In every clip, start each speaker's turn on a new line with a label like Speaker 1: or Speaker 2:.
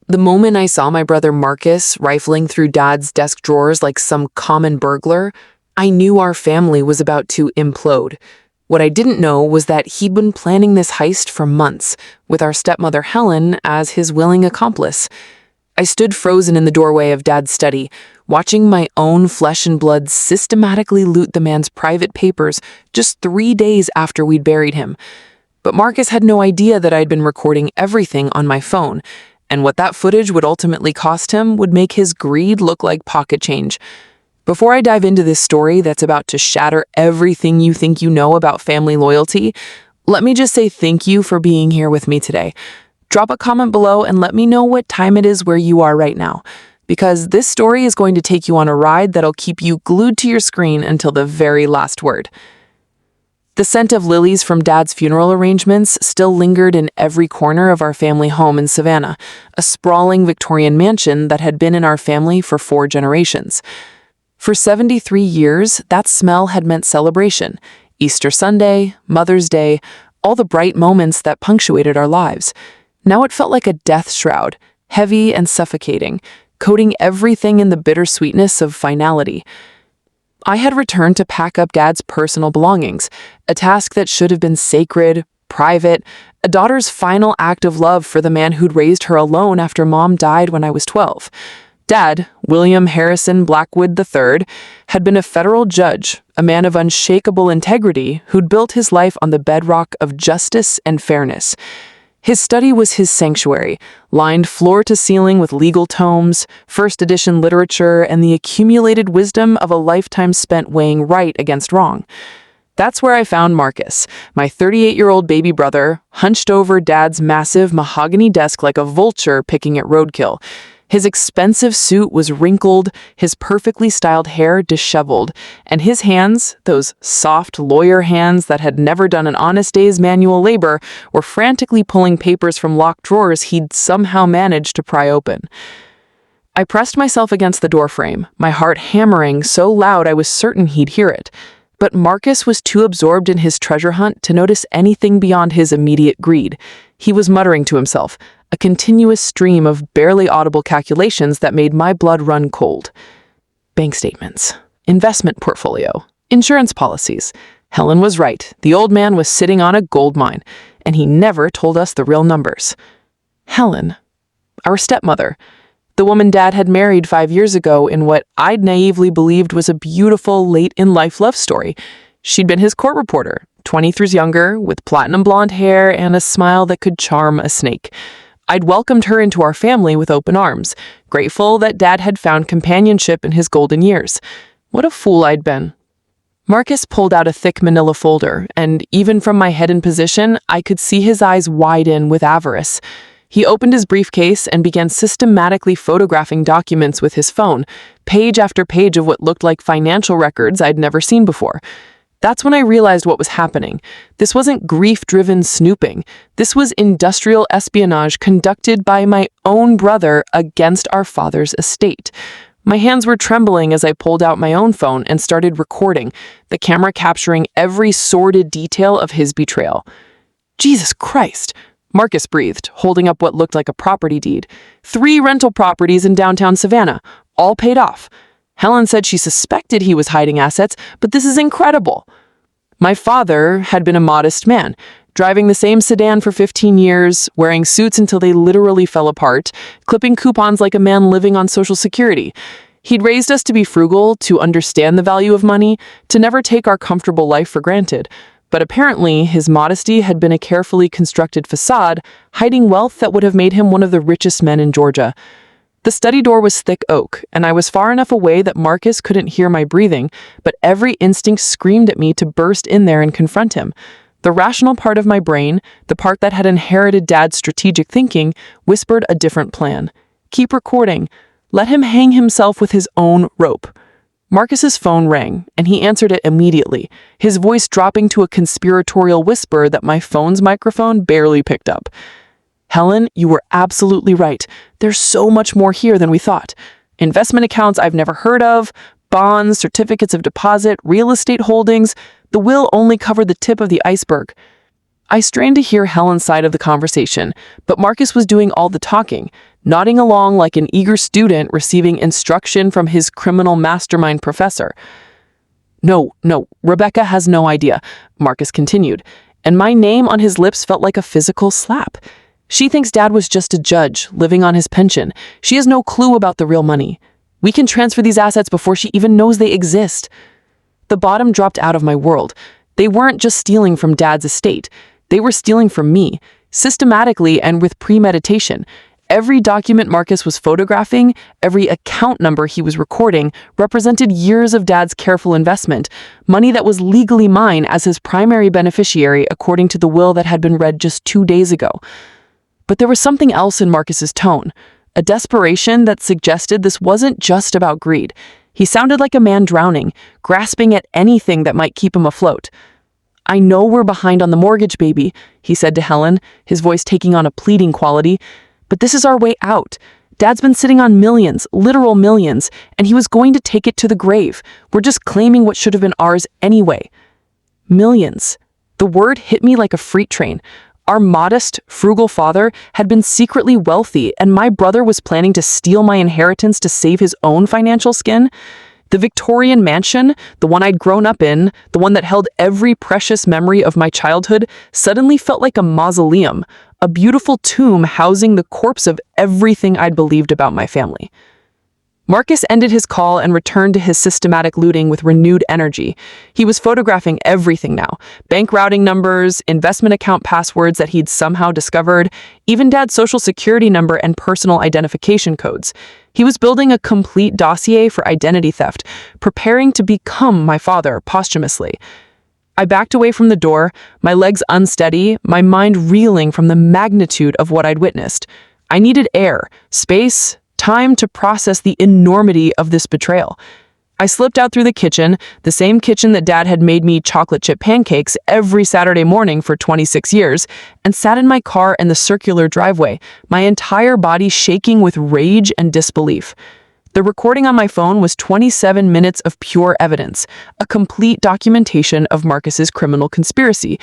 Speaker 1: The moment I saw my brother Marcus rifling through Dad's desk drawers like some common burglar, I knew our family was about to implode. What I didn't know was that he'd been planning this heist for months, with our stepmother Helen as his willing accomplice. I stood frozen in the doorway of Dad's study, watching my own flesh and blood systematically loot the man's private papers just 3 days after we'd buried him. But Marcus had no idea that I'd been recording everything on my phone, and what that footage would ultimately cost him would make his greed look like pocket change. Before I dive into this story that's about to shatter everything you think you know about family loyalty, let me just say thank you for being here with me today. Drop a comment below and let me know what time it is where you are right now, because this story is going to take you on a ride that'll keep you glued to your screen until the very last word. The scent of lilies from Dad's funeral arrangements still lingered in every corner of our family home in Savannah, a sprawling Victorian mansion that had been in our family for 4 generations. For 73 years, that smell had meant celebration. Easter Sunday, Mother's Day, all the bright moments that punctuated our lives. Now it felt like a death shroud, heavy and suffocating, coating everything in the bittersweetness of finality. I had returned to pack up Dad's personal belongings, a task that should have been sacred, private, a daughter's final act of love for the man who'd raised her alone after Mom died when I was 12. Dad, William Harrison Blackwood III, had been a federal judge, a man of unshakable integrity who'd built his life on the bedrock of justice and fairness. His study was his sanctuary, lined floor to ceiling with legal tomes, first edition literature, and the accumulated wisdom of a lifetime spent weighing right against wrong. That's where I found Marcus, my 38-year-old baby brother, hunched over Dad's massive mahogany desk like a vulture picking at roadkill. His expensive suit was wrinkled, his perfectly styled hair disheveled, and his hands, those soft lawyer hands that had never done an honest day's manual labor, were frantically pulling papers from locked drawers he'd somehow managed to pry open. I pressed myself against the doorframe, my heart hammering so loud I was certain he'd hear it. But Marcus was too absorbed in his treasure hunt to notice anything beyond his immediate greed. He was muttering to himself, a continuous stream of barely audible calculations that made my blood run cold. Bank statements, investment portfolio, insurance policies. Helen was right. The old man was sitting on a gold mine, and he never told us the real numbers. Helen, our stepmother, the woman Dad had married 5 years ago in what I'd naively believed was a beautiful late-in-life love story. She'd been his court reporter, 23 years younger, with platinum blonde hair and a smile that could charm a snake. I'd welcomed her into our family with open arms, grateful that Dad had found companionship in his golden years. What a fool I'd been. Marcus pulled out a thick manila folder, and even from my hidden position, I could see his eyes widen with avarice. He opened his briefcase and began systematically photographing documents with his phone, page after page of what looked like financial records I'd never seen before. That's when I realized what was happening. This wasn't grief-driven snooping. This was industrial espionage conducted by my own brother against our father's estate. My hands were trembling as I pulled out my own phone and started recording, the camera capturing every sordid detail of his betrayal. Jesus Christ! Marcus breathed, holding up what looked like a property deed. 3 rental properties in downtown Savannah, all paid off. Helen said she suspected he was hiding assets, but this is incredible. My father had been a modest man, driving the same sedan for 15 years, wearing suits until they literally fell apart, clipping coupons like a man living on Social Security. He'd raised us to be frugal, to understand the value of money, to never take our comfortable life for granted. But apparently, his modesty had been a carefully constructed facade, hiding wealth that would have made him one of the richest men in Georgia. The study door was thick oak, and I was far enough away that Marcus couldn't hear my breathing, but every instinct screamed at me to burst in there and confront him. The rational part of my brain, the part that had inherited Dad's strategic thinking, whispered a different plan. Keep recording. Let him hang himself with his own rope. Marcus's phone rang, and he answered it immediately, his voice dropping to a conspiratorial whisper that my phone's microphone barely picked up. Helen, you were absolutely right. There's so much more here than we thought. Investment accounts I've never heard of, bonds, certificates of deposit, real estate holdings. The will only covered the tip of the iceberg. I strained to hear Helen's side of the conversation, but Marcus was doing all the talking. nodding along like an eager student receiving instruction from his criminal mastermind professor. No, Rebecca has no idea, Marcus continued, and my name on his lips felt like a physical slap. She thinks Dad was just a judge, living on his pension. She has no clue about the real money. We can transfer these assets before she even knows they exist. The bottom dropped out of my world. They weren't just stealing from Dad's estate. They were stealing from me, systematically and with premeditation. Every document Marcus was photographing, every account number he was recording, represented years of Dad's careful investment, money that was legally mine as his primary beneficiary according to the will that had been read just 2 days ago. But there was something else in Marcus's tone, a desperation that suggested this wasn't just about greed. He sounded like a man drowning, grasping at anything that might keep him afloat. "I know we're behind on the mortgage, baby," he said to Helen, his voice taking on a pleading quality. "But this is our way out. Dad's been sitting on millions, literal millions, and he was going to take it to the grave. We're just claiming what should have been ours anyway." Millions. The word hit me like a freight train. Our modest, frugal father had been secretly wealthy, and my brother was planning to steal my inheritance to save his own financial skin. The Victorian mansion, the one I'd grown up in, the one that held every precious memory of my childhood, suddenly felt like a mausoleum, a beautiful tomb housing the corpse of everything I'd believed about my family. Marcus ended his call and returned to his systematic looting with renewed energy. He was photographing everything now: bank routing numbers, investment account passwords that he'd somehow discovered, even Dad's social security number and personal identification codes. He was building a complete dossier for identity theft, preparing to become my father posthumously. I backed away from the door, my legs unsteady, my mind reeling from the magnitude of what I'd witnessed. I needed air, space, time to process the enormity of this betrayal. I slipped out through the kitchen, the same kitchen that Dad had made me chocolate chip pancakes every Saturday morning for 26 years, and sat in my car in the circular driveway, my entire body shaking with rage and disbelief. The recording on my phone was 27 minutes of pure evidence, a complete documentation of Marcus's criminal conspiracy.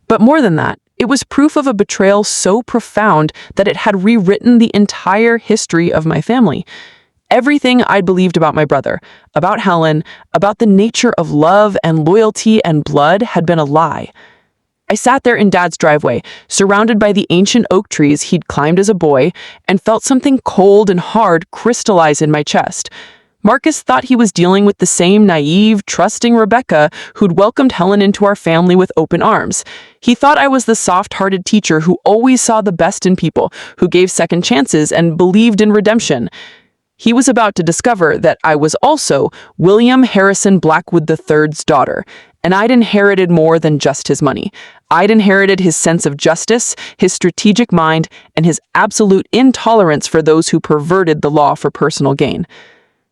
Speaker 1: But more than that, it was proof of a betrayal so profound that it had rewritten the entire history of my family. Everything I'd believed about my brother, about Helen, about the nature of love and loyalty and blood had been a lie. I sat there in Dad's driveway, surrounded by the ancient oak trees he'd climbed as a boy, and felt something cold and hard crystallize in my chest. Marcus thought he was dealing with the same naive, trusting Rebecca who'd welcomed Helen into our family with open arms. He thought I was the soft-hearted teacher who always saw the best in people, who gave second chances and believed in redemption. He was about to discover that I was also William Harrison Blackwood III's daughter, and I'd inherited more than just his money. I'd inherited his sense of justice, his strategic mind, and his absolute intolerance for those who perverted the law for personal gain.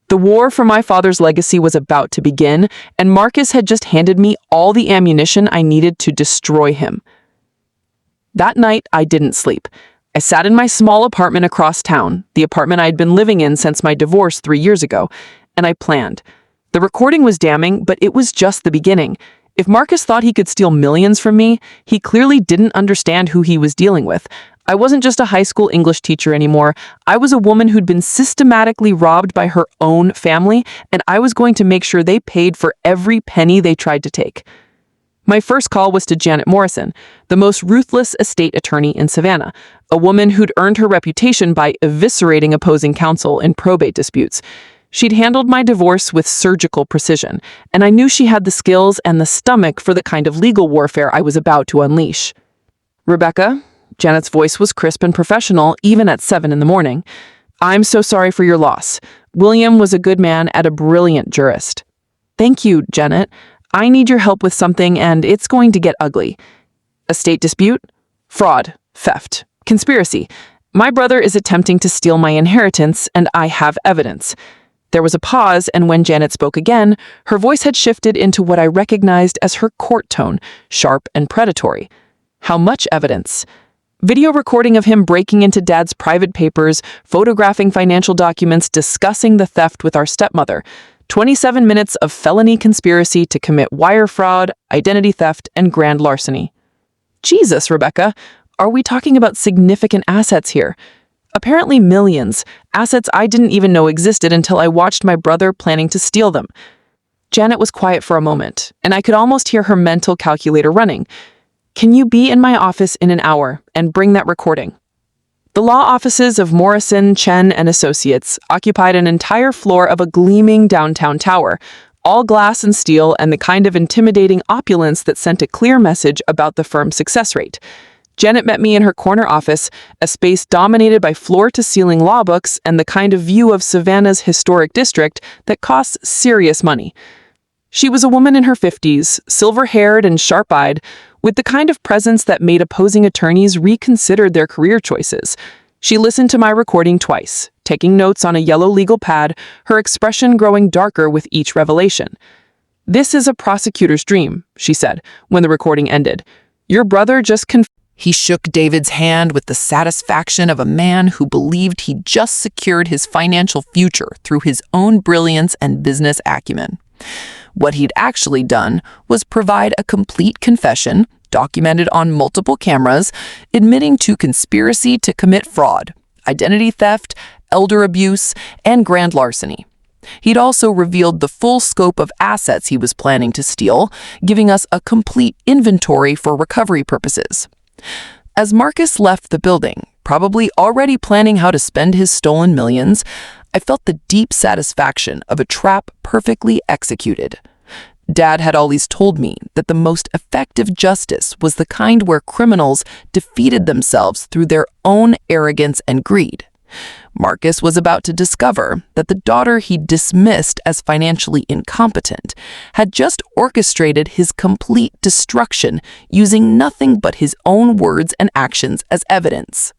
Speaker 1: The war for my father's legacy was about to begin, and Marcus had just handed me all the ammunition I needed to destroy him. That night, I didn't sleep. I sat in my small apartment across town, the apartment I'd been living in since my divorce 3 years ago, and I planned. The recording was damning, but it was just the beginning. If Marcus thought he could steal millions from me, he clearly didn't understand who he was dealing with. I wasn't just a high school English teacher anymore. I was a woman who'd been systematically robbed by her own family, and I was going to make sure they paid for every penny they tried to take. My first call was to Janet Morrison, the most ruthless estate attorney in Savannah, a woman who'd earned her reputation by eviscerating opposing counsel in probate disputes. She'd handled my divorce with surgical precision, and I knew she had the skills and the stomach for the kind of legal warfare I was about to unleash. "Rebecca," Janet's voice was crisp and professional, even at 7 in the morning. "I'm so sorry for your loss. William was a good man and a brilliant jurist." "Thank you, Janet. I need your help with something, and it's going to get ugly." "Estate dispute? Fraud, theft, conspiracy. My brother is attempting to steal my inheritance, and I have evidence." There was a pause, and when Janet spoke again, her voice had shifted into what I recognized as her court tone, sharp and predatory. "How much evidence?" "Video recording of him breaking into Dad's private papers, photographing financial documents, discussing the theft with our stepmother. 27 minutes of felony conspiracy to commit wire fraud, identity theft, and grand larceny." "Jesus, Rebecca, are we talking about significant assets here?" Apparently millions, assets I didn't even know existed until I watched my brother planning to steal them. Janet was quiet for a moment, and I could almost hear her mental calculator running. Can you be in my office in an hour and bring that recording? The law offices of Morrison, Chen, and Associates occupied an entire floor of a gleaming downtown tower, all glass and steel and the kind of intimidating opulence that sent a clear message about the firm's success rate. Janet met me in her corner office, a space dominated by floor-to-ceiling law books and the kind of view of Savannah's historic district that costs serious money. She was a woman in her 50s, silver-haired and sharp-eyed, with the kind of presence that made opposing attorneys reconsider their career choices. She listened to my recording twice, taking notes on a yellow legal pad, her expression growing darker with each revelation. "This is a prosecutor's dream," she said, when the recording ended. "Your brother just He shook David's hand with the satisfaction of a man who believed he'd just secured his financial future through his own brilliance and business acumen. What he'd actually done was provide a complete confession, documented on multiple cameras, admitting to conspiracy to commit fraud, identity theft, elder abuse, and grand larceny. He'd also revealed the full scope of assets he was planning to steal, giving us a complete inventory for recovery purposes. As Marcus left the building, probably already planning how to spend his stolen millions, I felt the deep satisfaction of a trap perfectly executed. Dad had always told me that the most effective justice was the kind where criminals defeated themselves through their own arrogance and greed. Marcus was about to discover that the daughter he dismissed as financially incompetent had just orchestrated his complete destruction using nothing but his own words and actions as evidence.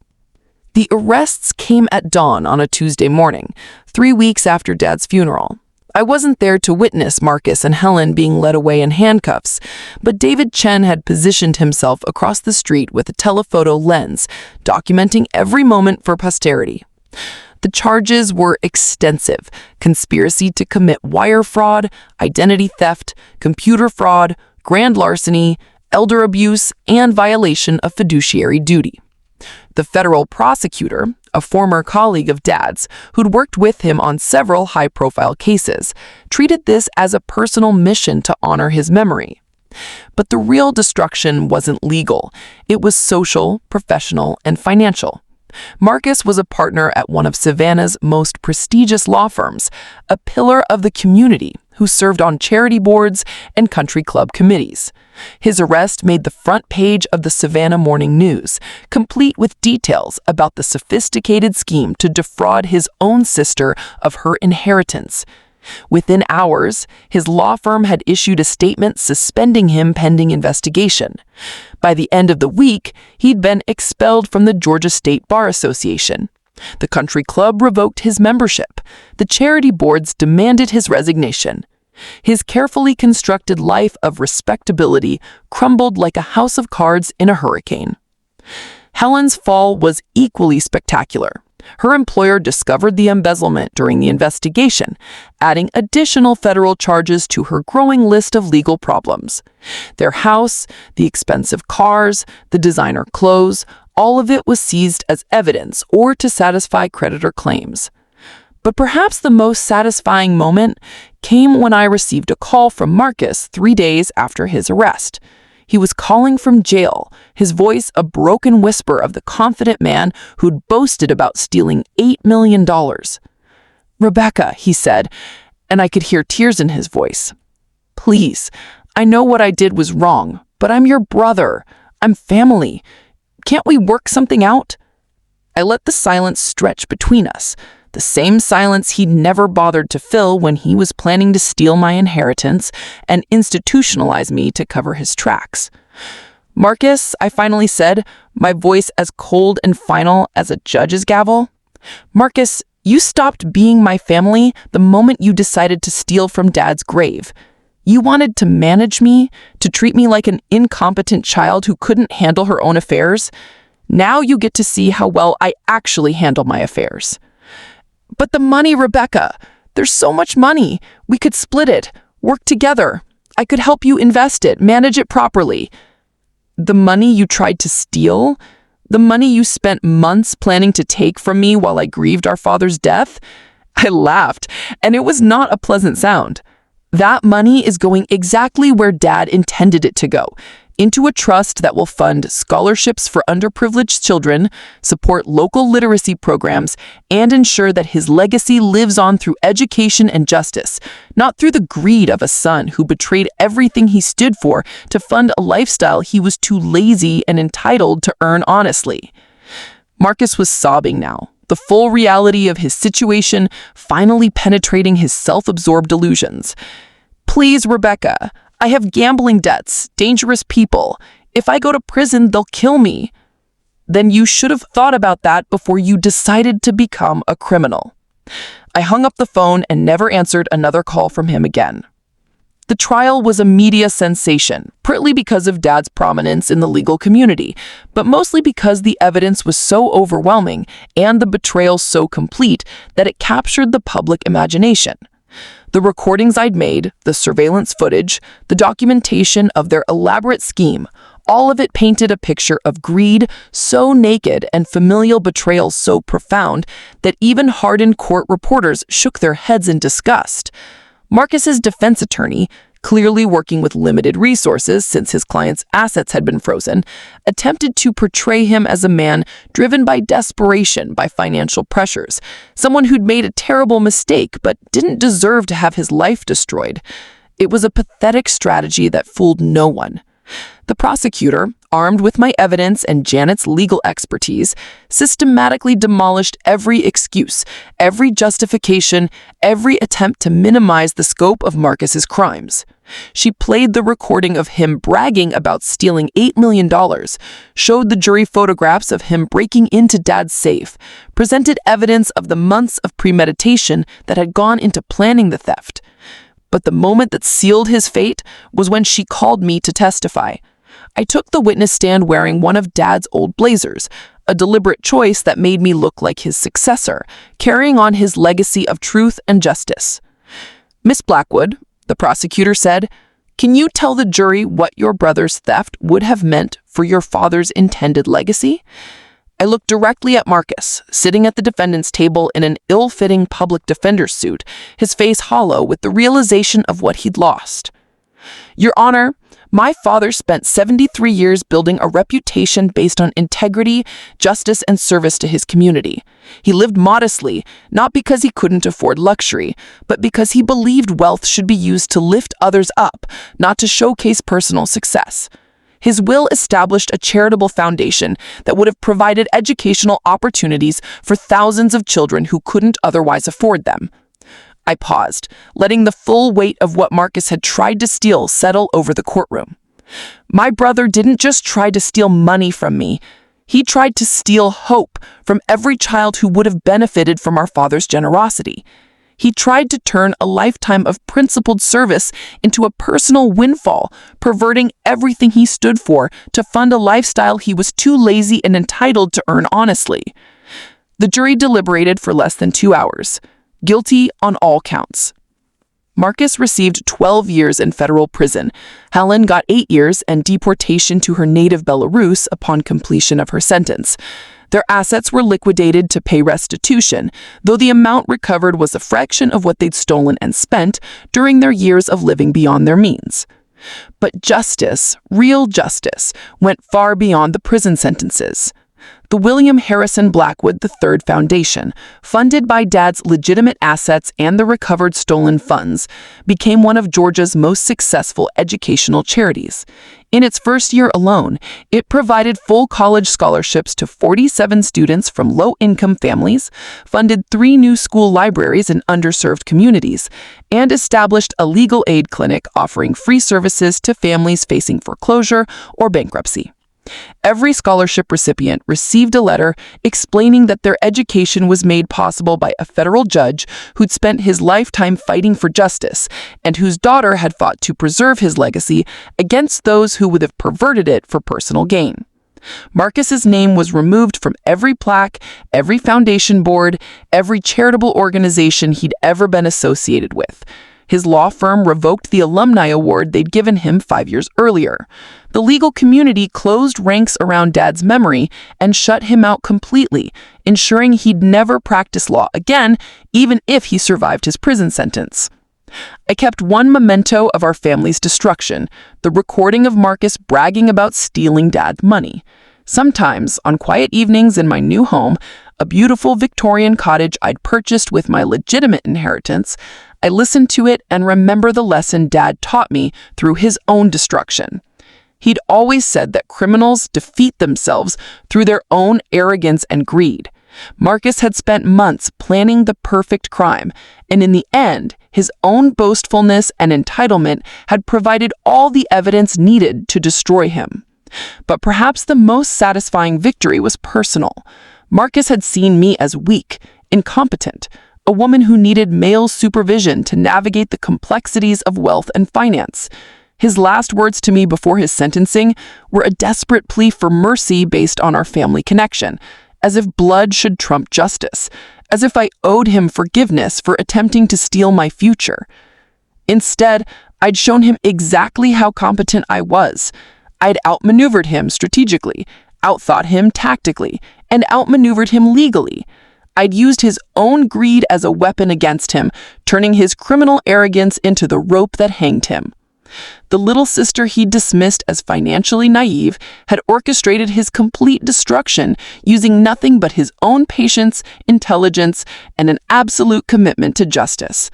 Speaker 1: The arrests came at dawn on a Tuesday morning, 3 weeks after Dad's funeral. I wasn't there to witness Marcus and Helen being led away in handcuffs, but David Chen had positioned himself across the street with a telephoto lens, documenting every moment for posterity. The charges were extensive: conspiracy to commit wire fraud, identity theft, computer fraud, grand larceny, elder abuse, and violation of fiduciary duty. The federal prosecutor, a former colleague of Dad's who'd worked with him on several high-profile cases, treated this as a personal mission to honor his memory. But the real destruction wasn't legal. It was social, professional, and financial. Marcus was a partner at one of Savannah's most prestigious law firms, a pillar of the community who served on charity boards and country club committees. His arrest made the front page of the Savannah Morning News, complete with details about the sophisticated scheme to defraud his own sister of her inheritance. Within hours, his law firm had issued a statement suspending him pending investigation. By the end of the week, he'd been expelled from the Georgia State Bar Association. The country club revoked his membership. The charity boards demanded his resignation. His carefully constructed life of respectability crumbled like a house of cards in a hurricane. Helen's fall was equally spectacular. Her employer discovered the embezzlement during the investigation, adding additional federal charges to her growing list of legal problems. Their house, the expensive cars, the designer clothes, all of it was seized as evidence or to satisfy creditor claims. But perhaps the most satisfying moment came when I received a call from Marcus 3 days after his arrest. He was calling from jail, his voice a broken whisper of the confident man who'd boasted about stealing $8 million. "Rebecca," he said, and I could hear tears in his voice. "Please, I know what I did was wrong, but I'm your brother. I'm family. Can't we work something out?" I let the silence stretch between us, the same silence he'd never bothered to fill when he was planning to steal my inheritance and institutionalize me to cover his tracks. "Marcus," I finally said, my voice as cold and final as a judge's gavel. "Marcus, you stopped being my family the moment you decided to steal from Dad's grave. You wanted to manage me, to treat me like an incompetent child who couldn't handle her own affairs. Now you get to see how well I actually handle my affairs." "But the money, Rebecca, there's so much money. We could split it, work together. I could help you invest it, manage it properly." "The money you tried to steal?
Speaker 2: The money you spent months planning to take from me while I grieved our father's death? I laughed, and it was not a pleasant sound. That money is going exactly where Dad intended it to go, into a trust that will fund scholarships for underprivileged children, support local literacy programs, and ensure that his legacy lives on through education and justice, not through the greed of a son who betrayed everything he stood for to fund a lifestyle he was too lazy and entitled to earn honestly. Marcus was sobbing now, the full reality of his situation finally penetrating his self-absorbed delusions. "Please, Rebecca, I have gambling debts, dangerous people. If I go to prison, they'll kill me." "Then you should have thought about that before you decided to become a criminal." I hung up the phone and never answered another call from him again. The trial was a media sensation, partly because of Dad's prominence in the legal community, but mostly because the evidence was so overwhelming and the betrayal so complete that it captured the public imagination. The recordings I'd made, the surveillance footage, the documentation of their elaborate scheme, all of it painted a picture of greed so naked and familial betrayal so profound that even hardened court reporters shook their heads in disgust. Marcus's defense attorney, clearly working with limited resources since his client's assets had been frozen, attempted to portray him as a man driven by desperation by financial pressures, someone who'd made a terrible mistake but didn't deserve to have his life destroyed. It was a pathetic strategy that fooled no one. The prosecutor, armed with my evidence and Janet's legal expertise, systematically demolished every excuse, every justification, every attempt to minimize the scope of Marcus's crimes. She played the recording of him bragging about stealing $8 million, showed the jury photographs of him breaking into Dad's safe, presented evidence of the months of premeditation that had gone into planning the theft. But the moment that sealed his fate was when she called me to testify. I took the witness stand wearing one of Dad's old blazers, a deliberate choice that made me look like his successor, carrying on his legacy of truth and justice. "Miss Blackwood," the prosecutor said, "can you tell the jury what your brother's theft would have meant for your father's intended legacy?" I looked directly at Marcus, sitting at the defendant's table in an ill-fitting public defender's suit, his face hollow with the realization of what he'd lost. "Your Honor, my father spent 73 years building a reputation based on integrity, justice, and service to his community. He lived modestly, not because he couldn't afford luxury, but because he believed wealth should be used to lift others up, not to showcase personal success. His will established a charitable foundation that would have provided educational opportunities for thousands of children who couldn't otherwise afford them." I paused, letting the full weight of what Marcus had tried to steal settle over the courtroom. "My brother didn't just try to steal money from me. He tried to steal hope from every child who would have benefited from our father's generosity. He tried to turn a lifetime of principled service into a personal windfall, perverting everything he stood for to fund a lifestyle he was too lazy and entitled to earn honestly." The jury deliberated for less than 2 hours. Guilty on all counts. Marcus received 12 years in federal prison. Helen got 8 years and deportation to her native Belarus upon completion of her sentence. Their assets were liquidated to pay restitution, though the amount recovered was a fraction of what they'd stolen and spent during their years of living beyond their means. But justice, real justice, went far beyond the prison sentences. The William Harrison Blackwood III Foundation, funded by Dad's legitimate assets and the recovered stolen funds, became one of Georgia's most successful educational charities. In its first year alone, it provided full college scholarships to 47 students from low-income families, funded 3 new school libraries in underserved communities, and established a legal aid clinic offering free services to families facing foreclosure or bankruptcy. Every scholarship recipient received a letter explaining that their education was made possible by a federal judge who'd spent his lifetime fighting for justice and whose daughter had fought to preserve his legacy against those who would have perverted it for personal gain. Marcus's name was removed from every plaque, every foundation board, every charitable organization he'd ever been associated with. His law firm revoked the alumni award they'd given him 5 years earlier. The legal community closed ranks around Dad's memory and shut him out completely, ensuring he'd never practice law again, even if he survived his prison sentence. I kept one memento of our family's destruction, the recording of Marcus bragging about stealing Dad's money. Sometimes, on quiet evenings in my new home, a beautiful Victorian cottage I'd purchased with my legitimate inheritance, I listen to it and remember the lesson Dad taught me through his own destruction. He'd always said that criminals defeat themselves through their own arrogance and greed. Marcus had spent months planning the perfect crime, and in the end, his own boastfulness and entitlement had provided all the evidence needed to destroy him. But perhaps the most satisfying victory was personal. Marcus had seen me as weak, incompetent, a woman who needed male supervision to navigate the complexities of wealth and finance. His last words to me before his sentencing were a desperate plea for mercy based on our family connection, as if blood should trump justice, as if I owed him forgiveness for attempting to steal my future. Instead, I'd shown him exactly how competent I was. I'd outmaneuvered him strategically, outthought him tactically, and outmaneuvered him legally. I'd used his own greed as a weapon against him, turning his criminal arrogance into the rope that hanged him. The little sister he dismissed as financially naive had orchestrated his complete destruction using nothing but his own patience, intelligence, and an absolute commitment to justice.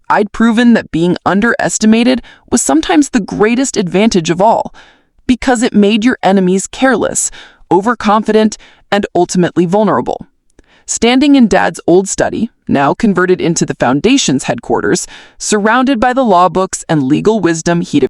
Speaker 2: I'd proven that being underestimated was sometimes the greatest advantage of all, because it made your enemies careless, overconfident, and ultimately vulnerable. Standing in Dad's old study, now converted into the Foundation's headquarters, surrounded by the law books and legal wisdom he'd